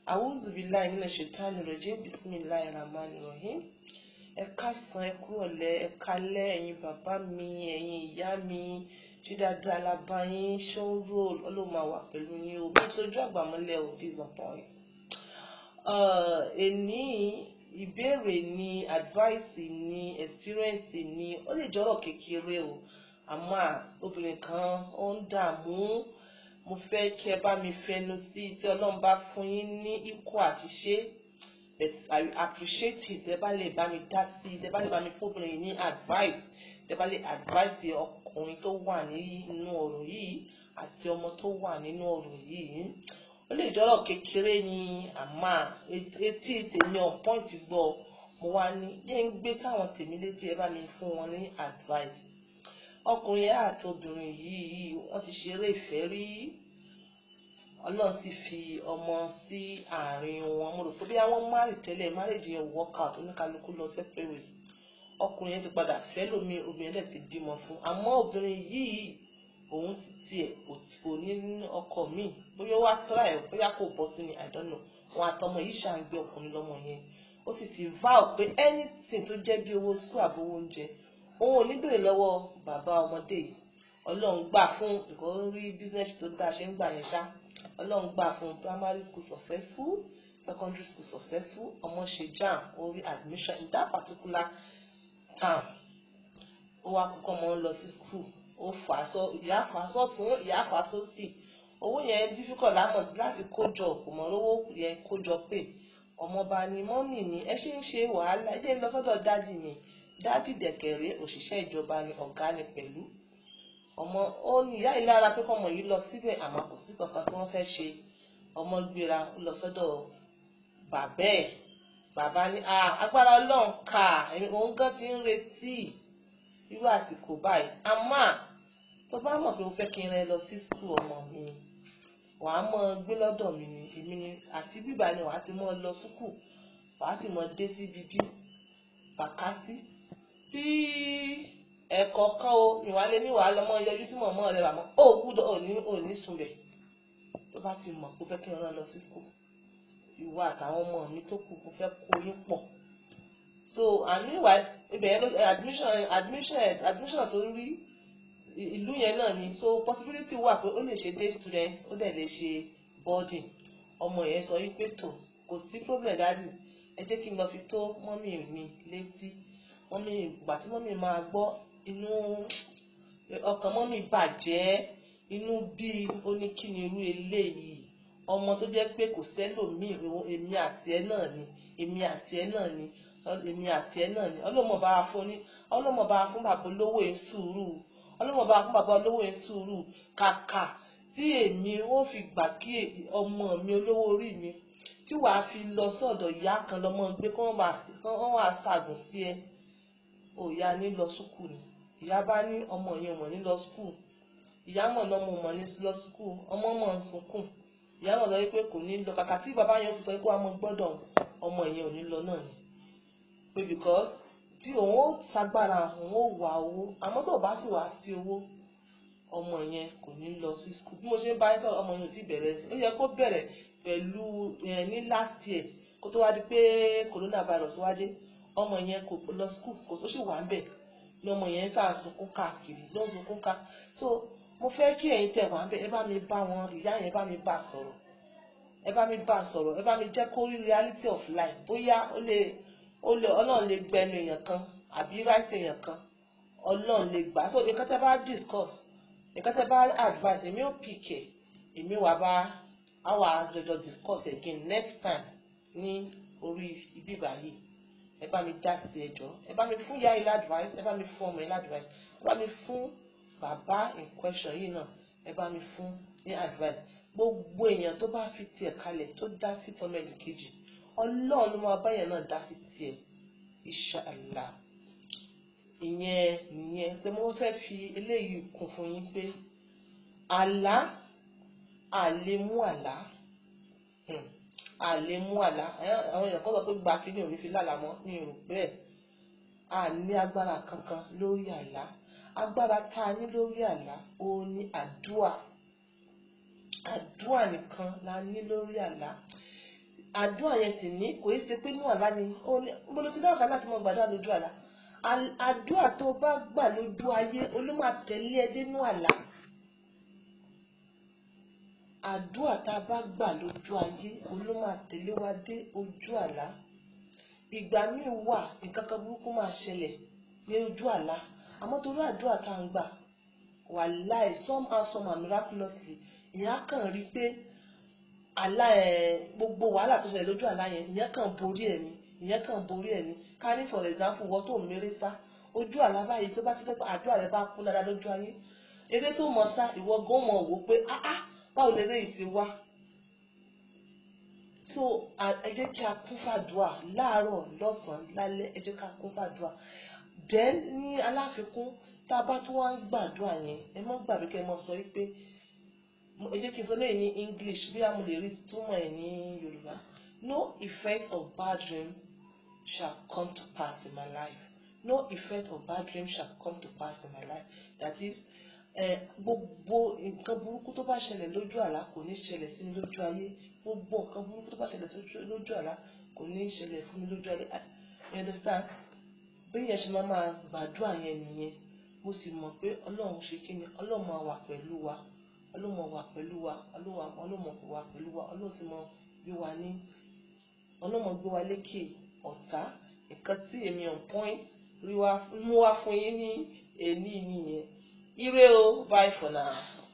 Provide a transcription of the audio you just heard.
A'udhu billahi minash shaitani rajim. Bismillahir rahmanir rahim. Ẹ káàsán, ẹ kúrọ̀lẹ́, ẹ kálẹ́, ẹ̀yin bàbá mi, ẹ̀yin ìyá mi, ṣé dáadáa la bá yín, ṣóńrò Ọlọ́run máa wà pẹ̀lú yín o. Bí tójú àgbàmọ́lẹ̀ ò disappoint. Èní ìbéèrè ni, advice ni, experience ni, ó lè jọ́rọ̀ kékeré o. Àmọ́ obìnrin kan ó ń dààmú. Mo fẹ́ kí ẹ bá mi fẹnu sí tí Ọlọ́run bá fún yín ní ikú àti ṣe. But I appreciate it. Tẹ́ bá lè bá mi dá sí, tẹ́ bá lè bá mi fóbìnrin ní advice, tẹ́ bá lè advice ọkùnrin tó wà nínú ọ̀rọ̀ yìí àti ọmọ tó wà nínú ọ̀rọ̀ yìí. Ó lè jọ́rọ̀ kékeré ni, àmọ́ etí tèmi on point gbọ́. Mo wá ní jẹ́ ń gbé sáwọn tèmi létí, ẹ bá mi fún wọn ní advice. Ọkùnrin àti obìnrin yìí wọ́n ti ṣeré ìfẹ́ rí. Ọlọ́run ti fi ọmọ sí àárín wọn. Mo rò pé bí àwọn marry tẹ́lẹ̀, marriage yẹn work out, oníkálukú lọ separate ways. Ọkùnrin yẹn ti padà fẹ́ lómi, obìnrin dẹ̀ ti bímọ fún. Àmọ́ obìnrin yìí òun ti tiẹ̀ kò ní ọkọ mi. Bóyá wá try, bóyá kò bọ́ sí ni, I don't know. Wọn àtọmọ yìí ṣà ń gbé ọkùnrin lọ́mọ yẹn. Ó sì ti vow pé anything tó jẹ́ bí owó school àbí owó oúnjẹ, òun ò ní béèrè lọ́wọ́ bàbá ọmọdé yìí. Ọlọ́run gbà fún ìkórí business tó dáa ṣe ń gbà yẹn ṣá. Ọlọ́run gbà fún primary school successful, secondary school successful, ọmọ ṣe JAMB, orí admission in that particular town. Ó wá kọ́kọ́ mọ́ lọ sí school, ìyá fà sọ́tún, ìyá fà sósì. Owó yẹn difficult láti kójọ, kò mọ̀ lówó yẹn kójọ pé ọmọọba ni mọ́mì ni ẹ ṣe ń ṣe wàhálà, ẹ jẹ́ ń lọ sọ́dọ̀ dádì mi. Dádì dẹ̀kẹ̀rẹ́ òṣìṣẹ́ ìjọba ni, ọ̀gá ni pẹ̀lú. Ọmọ ó ní ìyá ìlara pé kọ́mọ yìí lọ síbẹ̀, àmọ́ kò sí kankan tí wọ́n fẹ́ ṣe. Ọmọ gbéra ó lọ sọ́dọ̀ bàbá ẹ̀. Bàbá ní agbára Ọlọ́run ká, òun gan ti ń retí irú àsìkò báyìí. Àmọ́ tó bá mọ̀ pé o fẹ́ kí n rẹ lọ sí school ọmọ mi, wàá mọ gbé lọ́dọ̀ mi ni, èmi ni àti bíbá ni wàá ti mọ lọ school, wàá sì mọ dé sí bíbí bàkásí tí ẹ̀kọ́ kan o ìwálé ní wàá lọ́mọ yọjú sí mọ̀mọ́ rẹ̀ àmọ́ ó gbúdọ̀ ò ní sunbẹ̀. Tó bá ti mọ̀ pé ó fẹ́ kí n rán lọ sí school, ìwọ àtàwọn ọmọ mi tó kù kò fẹ́ kó yín pọ̀. So àmì ìwà ibẹ̀ yẹn ló admission tó rí ìlú yẹn náà ni, so possibility wà pé ó lè ṣe day student, ó dẹ̀ lè ṣe boarding. Ọmọ yẹn sọ wípé tó kò sí problem dájú, ẹ jẹ́ kí n lọ fi tó mọ́mì mi létí. Mọ́mì ìgbà tí mọ́mì máa gbọ́, inú ọkàn mọ́mì bàjẹ́, inú bí oníkíni irú eléyìí. Ọmọ tó jẹ́ pé kò sẹ́lòmíì, èmi àti ẹ náà ni, èmi àti ẹ náà ni, èmi àti ẹ náà ni. Ọlọ́mọ bá fún bàbá olówó ẹ̀ sùúrù, Ọlọ́mọ bá fún bàbá olówó ẹ̀ sùúrù. Kàkà tí èmi ó fi gbà kí ọmọ mi olówó orí mi tí wàá fi lọ sọ́dọ̀ ìyá kan lọ́mọ gbé kí wọ́n wá ṣàgùn sí ẹ. Òyà ní lọ sùkúù ni. Ìyá bá ní ọmọ yẹn mọ̀ ní lọ sùkúù. Ìyá mọ̀ lọ́mọ mọ̀ ní lọ sùkúù. Ọmọ mọ̀ ń sunkún. Ìyá mọ̀ lọ wípé kò ní lọ. Kàkà tí bàbá yẹn fi sọ pé ọmọ gbọ́dọ̀ ọmọ yẹn ò ní lọ náà ni. Pé because tí òun ó sagbára, òun ó wà owó. Àmọ́ tó bá sì wá sí owó, ọmọ yẹn kò ní lọ sí sùkúù. Bí mo ṣe ń bá yín sọ̀rọ̀, ọmọ yẹn ò tí bẹ̀rẹ̀ sí. Ó yẹ kó bẹ̀rẹ̀ pẹ̀lú ní last year kó tó wá di pé coronavirus wá dé. Ọmọ yẹn kò lọ school, kò tó sì wà ń bẹ̀ ní ọmọ yẹn sáà sunkún káàkiri, ló ń sunkún ká. So mo fẹ́ kí ẹ̀yin tẹ̀ wá ń bẹ̀, ẹ bá mi bá wọn, ìyá yẹn bá mi bá sọ̀rọ̀, ẹ bá mi bá sọ̀rọ̀, ẹ bá mi jẹ́ kó rí reality of life. Bóyá Ọlọ́run lè gbẹnu èèyàn kan àbí right èèyàn kan, Ọlọ́run lè gbà. So nǹkan tẹ́ bá discuss, nǹkan tẹ́ bá advice, èmi ò pick ẹ̀, èmi wà bá àwa jọjọ discuss again next time ní orí ibi báyìí. Ẹ bá mi dá sí ẹjọ́, ẹ bá mi fún ìyá ilé advice, ẹ bá mi fún ọmọ ilé advice, ẹ bá mi fún bàbá in question yìí náà, ẹ bá mi fún ní advice. Gbogbo èèyàn tó bá fi tiẹ̀ kalẹ̀ tó dá sí tọmọ ẹnì kejì, Ọlọ́run ló máa bá yẹn náà dá sí tiẹ̀, inshallah. Ìyẹn tí mo fẹ́ fi eléyìí kún fún yín pé àlá àlemú àlá. Àlemú àlá. Àwọn èèyàn kan sọ pé gba kí ni òní fi lálà mọ́ ní ìrù bẹ́ẹ̀. A ní agbára kankan lórí àlá. Agbára tá a ní lórí àlá ó ní àdúà. Àdúà nìkan la ní lórí àlá. àdúrà yẹn sì ní kò í ṣe pé inú àlá ni mo lọ sí dáhùn láti mọ gbàdúrà lójú àlá. Àdúrà tó bá gbà lójú ayé olómọ àtẹ̀lé ẹ dénú àlá. Àdúrà tá a bá gbà lójú ayé olómọ àtẹ̀lé wa dé ojú àlá. Ìgbà míì wà nǹkan kan burúkú máa ṣẹlẹ̀ ní ojú àlá àmọ́ torí àdúrà tá à ń gbà wàláì somehow miraculously ìyẹn kàn rí pé àlá gbogbo wàhálà tó ṣẹlẹ̀ lójú àlá yẹn ìyẹn kàn borí ẹ̀ ní ká ní for example wọ́n tó méré sá ojú àlá báyìí tó bá ti dẹ́pẹ́ àdúrà rẹ bá kú dáadáa lójú ayé eré tó mọ̀ sá ìwọ gan mọ̀ wò pé báwo lè lè ṣe wá. So ẹ jẹ́ kí a kún fàdúà láàárọ̀ lọ́sàn-án lálẹ́ ẹ jẹ́ ká kún fàdúà. Then ní aláfikún tá a bá tún wá ń gbàdúrà yẹn ẹ mọ́ gbàgbé kẹ́ ẹ mọ́ sọ wípé ẹ jẹ́ kí n sọ lẹ́yìn ní English bí a mo lè rí túmọ̀ ẹ̀ ní Yorùbá. No effect of bad dream shall come to pass in my life. No effect of bad dream shall come to pass in my life. That is gbogbo nǹkan burúkú tó bá ṣẹlẹ̀ lójú àlá kò ní ṣẹlẹ̀ sí mi lójú ayé. Gbogbo nǹkan burúkú tó bá ṣẹlẹ̀ lójú àlá kò ní ṣẹlẹ̀ fún mi lójú ayé. You understand? Bí yẹn ṣe máa gbàdúrà yẹn nìyẹn. Mo sì mọ̀ pé Ọlọ́run ṣe kí ni Ọlọ́run máa wà pẹ̀lú wa. Ọlọ́run máa wà pẹ̀lú wa. Ọlọ́run sì máa gbé wa ní Ọlọ́run máa gbé wa lékè ọ̀tá. Nǹkan tí èmi on point mú wá fún yín ní èní nìyẹn. Ire o, bye for now.